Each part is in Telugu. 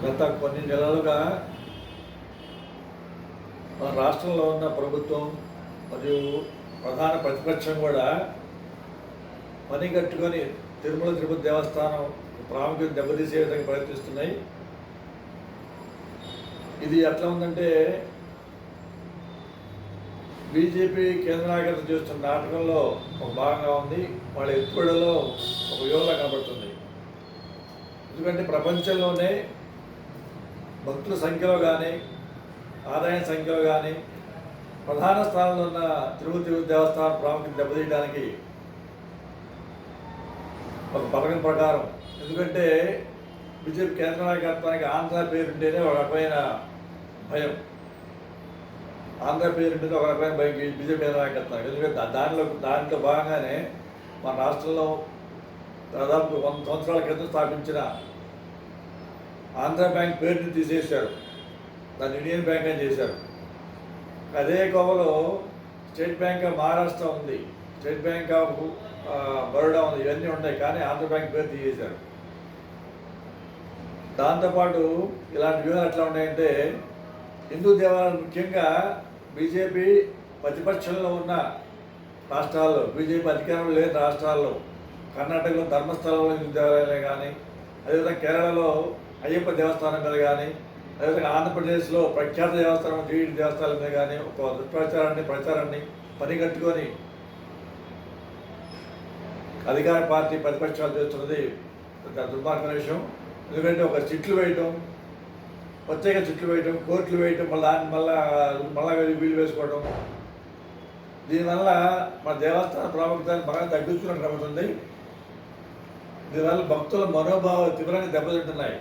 గత కొన్ని నెలలుగా మన రాష్ట్రంలో ఉన్న ప్రభుత్వం మరియు ప్రధాన ప్రతిపక్షం కూడా పని కట్టుకొని తిరుమల తిరుపతి దేవస్థానం ప్రాముఖ్యత దెబ్బతీసే విధంగా ప్రయత్నిస్తున్నాయి. ఇది ఎట్లా ఉందంటే బీజేపీ కేంద్ర నాయకత్వం చేస్తున్న నాటకంలో ఒక భాగంగా ఉంది. వాళ్ళ ఎత్తుగడలో ఒక వ్యూహంలా కనబడుతుంది. ఎందుకంటే ప్రపంచంలోనే భక్తుల సంఖ్యలో కానీ ఆదాయం సంఖ్యలో కానీ ప్రధాన స్థానంలో ఉన్న తిరుపతి దేవస్థానం ప్రాముఖ్యత దెబ్బతీయడానికి ఒక పథకం ప్రకారం, ఎందుకంటే బీజేపీ కేంద్ర నాయకత్వానికి ఆంధ్ర పేరుంటేనే ఒక రకమైన భయం. ఆంధ్ర పేరుంటేనే ఒక రకమైన భయం బీజేపీ కేంద్ర నాయకత్వానికి. ఎందుకంటే దాంట్లో భాగంగానే మన రాష్ట్రంలో దాదాపు 100 సంవత్సరాల క్రితం స్థాపించిన ఆంధ్ర బ్యాంక్ పేరుని తీసేశారు, దాన్ని ఇండియన్ బ్యాంక్ అని చేశారు. అదే కోవలో స్టేట్ బ్యాంక్ ఆఫ్ మహారాష్ట్ర ఉంది, స్టేట్ బ్యాంక్ ఆఫ్ బరోడా ఉంది, ఇవన్నీ ఉన్నాయి. కానీ ఆంధ్ర బ్యాంక్ పేరు తీసేశారు. దాంతోపాటు ఇలాంటి వ్యూహాలు ఎట్లా ఉన్నాయంటే హిందూ దేవాలయాలు, ముఖ్యంగా బీజేపీ ప్రతిపక్షంలో ఉన్న రాష్ట్రాల్లో, బీజేపీ అధికారంలో లేని రాష్ట్రాల్లో, కర్ణాటకలో ధర్మస్థలంలో హిందూ దేవాలయాలే కానీ, అదేవిధంగా కేరళలో అయ్యప్ప దేవస్థానం మీద కానీ, అదేవిధంగా ఆంధ్రప్రదేశ్లో ప్రఖ్యాత దేవస్థానం టీడీ దేవస్థానం మీద కానీ ఒక ప్రచారాన్ని పనిగట్టుకొని అధికార పార్టీ ప్రతిపక్షాలు చేస్తున్నది దుర్మార్గమైన విషయం. ఎందుకంటే ఒక చిట్లు వేయటం, ప్రత్యేక చిట్లు వేయటం, కోర్టులు వేయటం, మళ్ళా వీలు వేసుకోవడం, దీనివల్ల మన దేవస్థాన ప్రాముఖ్యతను బాగా తగ్గించుకున్నట్టు కనబడుతుంది. దీనివల్ల భక్తుల మనోభావాలు తీవ్రంగా దెబ్బతింటున్నాయి.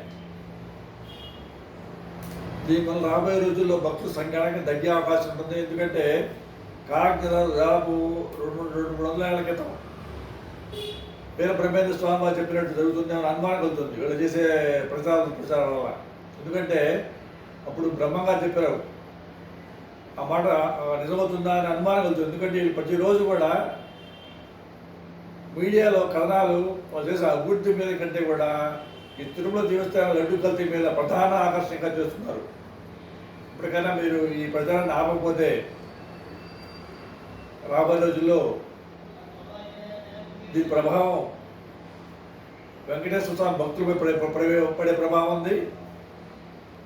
దీనివల్ల రాబోయే రోజుల్లో భక్తుల సంఖ్యానికి తగ్గే అవకాశం ఉంటుంది. ఎందుకంటే దాదాపు 200-300 ఏళ్ల క్రితం వీర బ్రహ్మేంద్ర స్వామి వారు చెప్పినట్టు జరుగుతుంది అని అనుమానం కలుగుతుంది వీళ్ళు చేసే ప్రచారం వల్ల. ఎందుకంటే అప్పుడు బ్రహ్మంగారు చెప్పారు, ఆ మాట నిజమవుతుందా అని అనుమానం కలుగుతుంది. ఎందుకంటే ప్రతిరోజు కూడా మీడియాలో కథనాలు వాళ్ళు చేసే అభివృద్ధి మీద కంటే కూడా ఈ తిరుమల దేవస్థానం లడ్డు కల్తీ మీద ప్రధాన ఆకర్షణగా చేస్తున్నారు. ఇప్పటికైనా మీరు ఈ ప్రచారాన్ని ఆపకపోతే రాబోయే రోజుల్లో దీని ప్రభావం వెంకటేశ్వర స్వామి భక్తులపై పడే ప్రభావం ఉంది.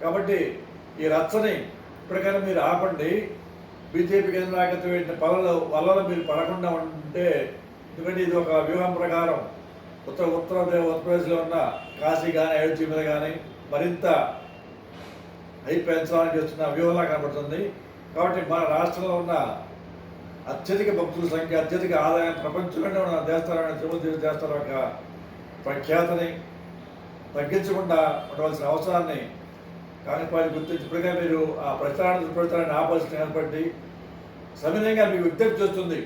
కాబట్టి ఈ రచ్చని ఇప్పటికైనా మీరు ఆపండి. బీజేపీ కేంద్ర నాయకత్వం పెట్టిన వల్ల మీరు పడకుండా ఉంటే, ఎందుకంటే ఇది ఒక వ్యూహం ప్రకారం ఉత్తరప్రదేశ్లో ఉన్న కాశీ కానీ అయోధ్య మీద కానీ మరింత హై పెంచాలని చేస్తున్న వ్యూహంలా కనబడుతుంది. కాబట్టి మన రాష్ట్రంలో ఉన్న అత్యధిక భక్తుల సంఖ్య, అత్యధిక ఆదాయం, ప్రపంచంలోనే ఉన్న దేవస్థానం తిరుమల దేవస్థానం యొక్క ప్రఖ్యాతని తగ్గించకుండా ఉండవలసిన అవసరాన్ని కాంగ్రెస్ పార్టీ గుర్తించి ఇప్పటికే మీరు ఆ ప్రచారాన్ని ఆపాల్సిన ఏర్పడి సవినయంగా మీకు విజ్ఞప్తి చేస్తుంది.